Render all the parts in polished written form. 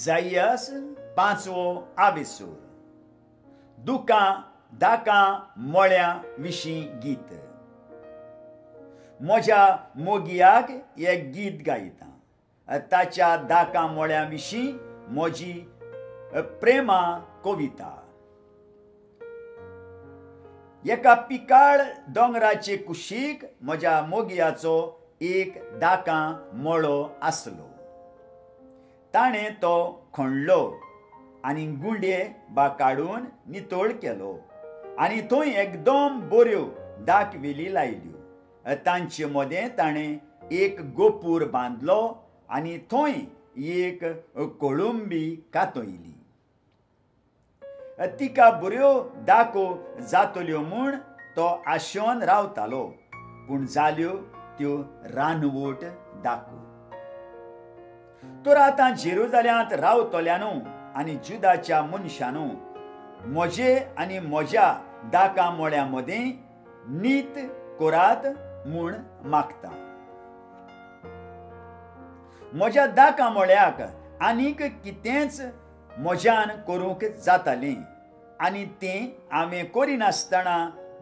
इसाइयास 5वो आविसूर दुकां दाकां मोळ्या विशीं गीत. म्हज्या मोगियाक एक गीत गायता, ताच्या दाकां मोळ्या विशीं म्हजी प्रेमा कविता. एका पिकाळ दोंगराचे कुशीक म्हज्या मोगियाचो एक दाकां मोळो आसलो. ताणें तो खणलो आनी गुंडे बा काडून नितळ केलो आनी थंय एकदम बऱ्यो दाखवेली लायल्यो. तांचे मदें ताणें एक गोपूर बांदलो आनी थंय एक कोळुंबी कातयली. तिका बऱ्यो दाको जातल्यो म्हूण तो आशेवन रावतालो, पूण जाल्यो त्यो रानवट दाको. तर आतां जेरुजाल्यांत रावतल्यानो आनी जुदाच्या मनशांनो, म्हजे आनी म्हज्या दाकां मोळ्या मदें नीत करात म्हूण मागता. म्हज्या दाकां मोळ्याक आनीक कितेंच म्हज्यान करूंक जातालें आनी तें हांवें करिनासतना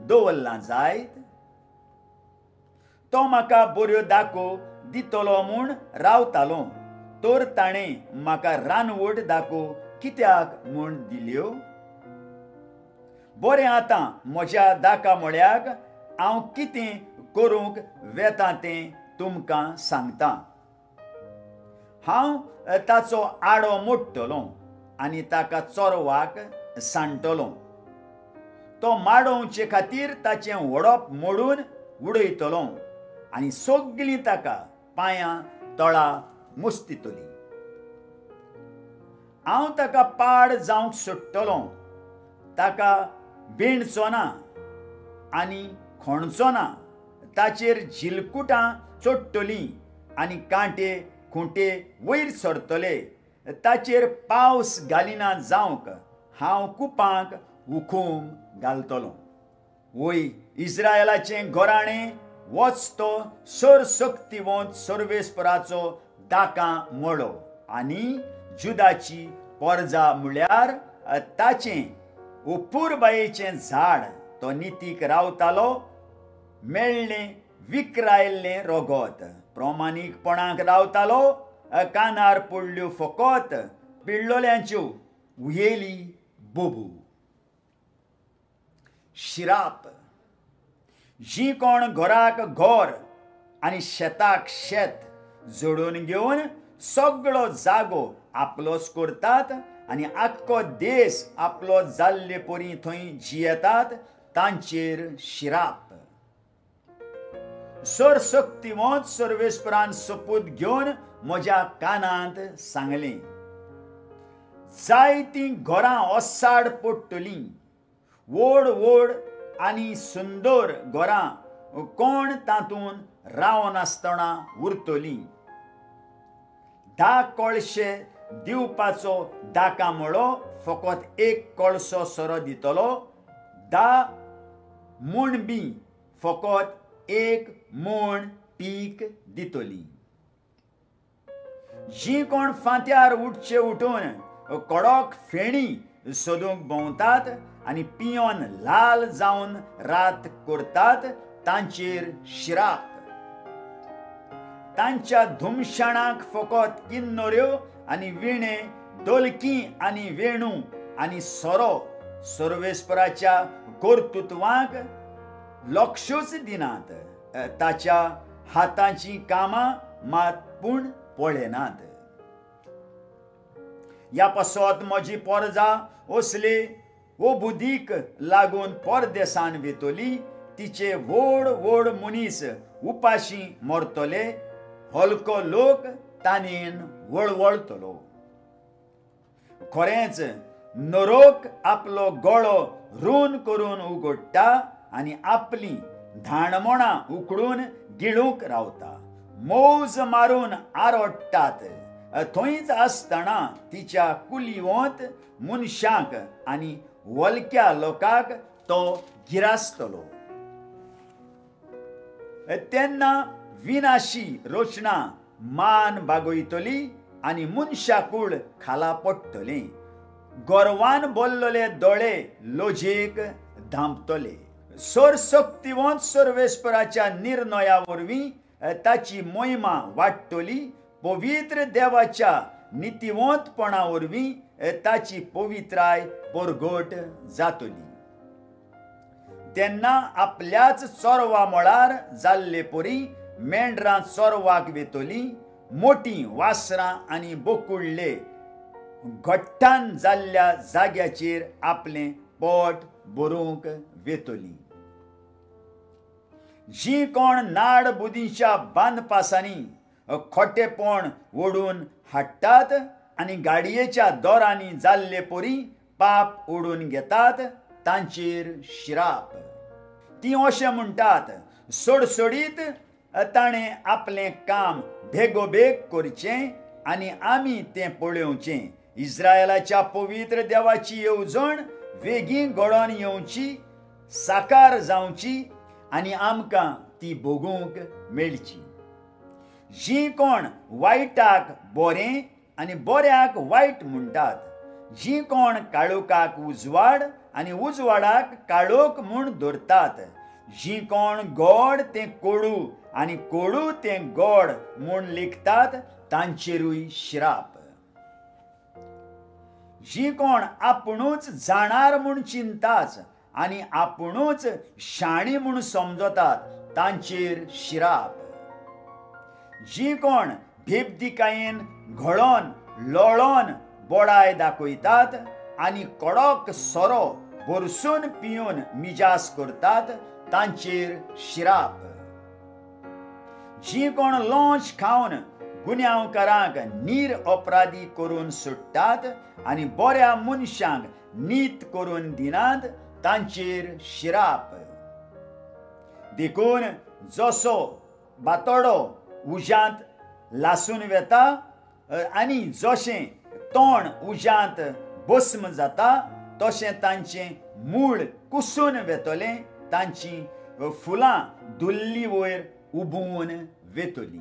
दवरलां जायत. तो म्हाका बऱ्यो दाको दितलो म्हूण रावतालो, तर ताणें म्हाका रानवट दाको कित्याक म्हूण दिल्यो? बरें, आतां म्हज्या दाकां मोळ्याक हांव कितें करूंक वेता तें तुमकां सांगतां. हांव ताचो आडो मोडटलों आनी ताका चोरवाक सांडटलों. तो माडोवचे खातीर ताचें व्हडप मोडून उडयतलों आनी सगळीं ताका पांयां तळां मुस्तितलीं. हांव ताका पाड जावंक सोडटलों, ताका भेंडचो ना आनी खणचो ना. ताचेर झिलकुटां चडटलीं आनी कांटे खुंटे वयर सरतले. ताचेर पावस घालिना जावंक हांव कुपांक हुकूम घालतलों. वय इस्रायलाचें घोराणें, वच तो सर्वशक्तिवंत सर्वेस्पराचो दाकां मोळो आनी जुदाची परजा म्हळ्यार ताचें उपुरबायेचें झाड. तो नितीक रावतालो, मेळ्ळें विकरायल्लें रोगोत. प्रामाणीकपणाक रावतालो, कानार पडल्यो फकत पिळ्ळोल्यांच्यो उयेली बोबू. शिराप. जीं कोण घोराक घोर आनी शेताक शेत जोडून घेवन सगळो जागो आपलोच करतात आनी आख्खो देश आपलो जाल्ले परी थंय जियेतात, तांचेर शिराप. सर्वशक्तिवंत सर्वेस्परान सपूत घेवन म्हज्या कानांत सांगलें, जायतीं घरां ओसाड पडटलीं, व्हड व्हड आनी सुंदर घरां कोण तातूंत रावनासतना उरतलीं. 10 कळशे दिवपाचो दाकां मोळो फकत एक कळसो सोरो दितलो, 10 मुणबी फकत एक मूण पीक दितली. जीं कोण फांत्यार उठचे उठून कडक फेणी सोदूंक भोंवतात आनी पियोन लाल जावन रात करतात, तांचेर शिराप. तांच्या धुमशाणाक फकत किन्नऱ्यो आनी विणे, ढोलकी आनी वेणू आनी सोरो सर्वेस्पराच्या कर्तुत्वाक लक्षूच दिनात. ताच्या हातांचीं कामां मात पूण पळयनात. ह्या पासत म्हजी परजा असले ओबुदीक लागून परदेसान वेतली. तिचे व्हड व्हड मनीस उपाशी मरतले, हलको लोक तानेन वळवळतलो. खरेंच नरोक आपलो गळो रून करून उगडटा आनी आपलीं धाणमोणां उकडून गिळूंक रावता. मौज मारून आरोडटात, थंयच आसतना तिच्या कुलिवंत मनशांक आनी वलक्या लोकांक तो गिरासतलो. तेन्ना विनाशी रचना मान बागयतली आनी मनशाकूळ खाला पडटले. गोरवान बोल्लोले दोळे लोजेक धांपतले. सर्वशक्तिवंत सर्वेस्पराच्या निर्णया वरवीं ताची महिमा वाडटली. पवित्र देवाच्या नितिवंतपणा वरवीं ताची पवित्राय परगट जातली. तेन्ना आपल्याच चोरवा मळार जाल्ले परी मेंढरां चोरवाक वेतली. मोठी वासरां आनी बोकुळ्ळे घट्टान जाल्ल्या जाग्याचेर आपलें पोट भरूंक वेतली. जी कोण नाड बुदींच्या बांदपासांनी खोटेपण ओडून हाडटात आनी गाडयेच्या दोरांनी जाल्ले परी पाप ओडून घेतात तांचेर शिराप. ती अशें म्हणटात, सडसडीत ताणें आपलें काम बेगोबेग करचें आनी आमी तें पळोवचें. इस्रायलाच्या पवित्र देवाची येवजण बेगीन घडोवन येवची, साकार जावची आनी आमकां ती भोगूंक मेळची. जी कोण वायटाक बरें आनी बऱ्याक वायट म्हणटात, जी कोण काळोखाक उजवाड आनी उजवाडाक काळोख म्हूण धरतात, जी कोण गोड तें कोडू आनी कोडू तें गोड म्हूण लेखतात तांचेरूय शिराप. जी कोण आपुणूच जाणार म्हूण चिंतात आनी आपुणूच शाणी म्हूण समजतात तांचेर शिराप. जी कोण बेबदिकायेन घोळोन लोळोन बोडाय दाखयतात आनी कडक सोरो भरसून पिवन मिजास करतात तांचेर शिराप. जी कोण लॉंच खावन गुन्यांवकारांक नीर अपराधी करून सोडटात आनी बऱ्या मनशांक नीत करून दिनात तांचेर शिराप. देखून जसो बातोडो उज्यांत लासून वेता आनी जशें तोंड उज्यांत भस्म जाता तशें तांचें मूळ कुसून वेतलें, तांची फुलां धुल्ली वयर उबून वेतली.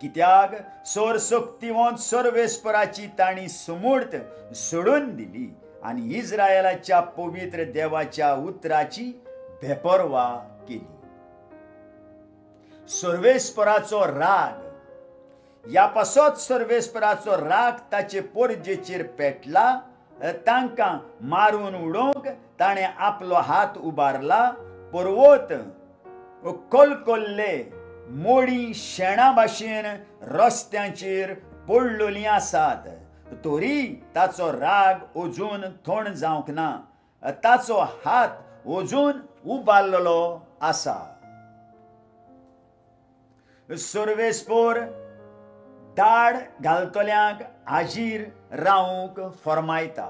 कित्याक सर्वशक्तिवंत सर्वेस्पराची तांणी समूर्त सोडून दिली आनी इस्रायलाच्या पवित्र देवाच्या उतराची बेपर्वा केली. सर्वेस्पराचो राग ह्या पासत सर्वेस्पराचो राग ताचे परजेचेर पेटला. तांकां मारून उडोवंक ताणें आपलो हात उबारला. पर्वत कोलकोल्ले मोडी शेणा भाशेन रस्त्यांचेर पडलोलीं आसात, तरी ताचो राग अजून थंड जावंक ना. ताचो हात अजून उबारलेलो आसा. सर्वेस्पर दाड घालतल्यांक हाजीर रावूंक फर्मायता.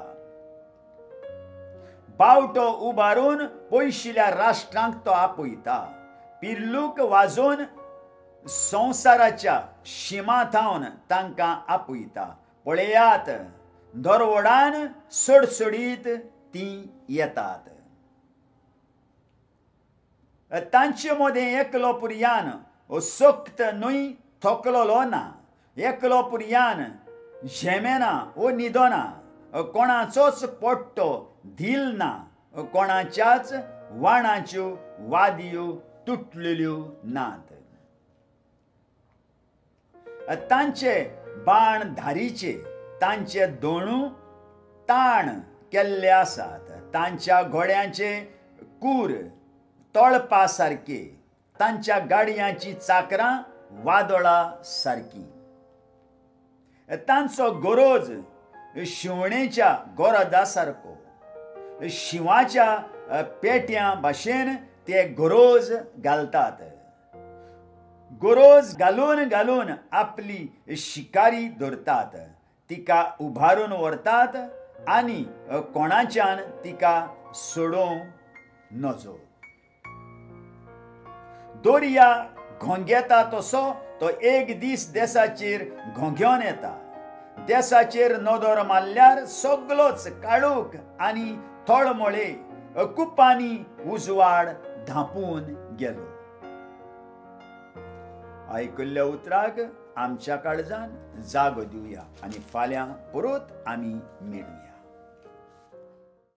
बावटो उबारून पयशिल्ल्या राष्ट्रांक तो आपयता. पिर्लूक वाजोवन संवसाराच्या शिमांतावन तांकां आपयता. पळयात, दरवडान सडसडीत तीं येतात. तांचे मदें एकलो पुर्यान सक्त न्हय थकलोलो ना. एकलो पुर्यान झेमेना वो न्हिदना. कोणाचोच पट्टो धील ना. कोणाच्याच वाणाच्यो वादयो तुटलेल्यो नात. तांचे बाण धारीचे, तांचे दोणू ताण केल्ले आसात. तांच्या घोड्यांचे कूर तळपा सारके, तांच्या गाडयांची चाकरां वादळा सारकी. तांचो गरोज शिवणेच्या गोरजा सारको. शिवाच्या पेट्यां भाशेन ते गरोज घालतात. गरोज घालून घालून आपली शिकारी धरतात. तिका उबारून व्हरतात आनी कोणाच्यान तिका सोडोवंक नजो. दर्या घोंगेता तसो तो एक दीस देसाचेर घोंघ्योन येता. देसाचेर नदर मारल्यार सगळोच काळोख आनी तळमळे कुपांनी उजवाड धांपून गेलो. आयकल्ल्या उतराक आमच्या काळजान जागो दिवया आनी फाल्यां परत आमी मेळुया.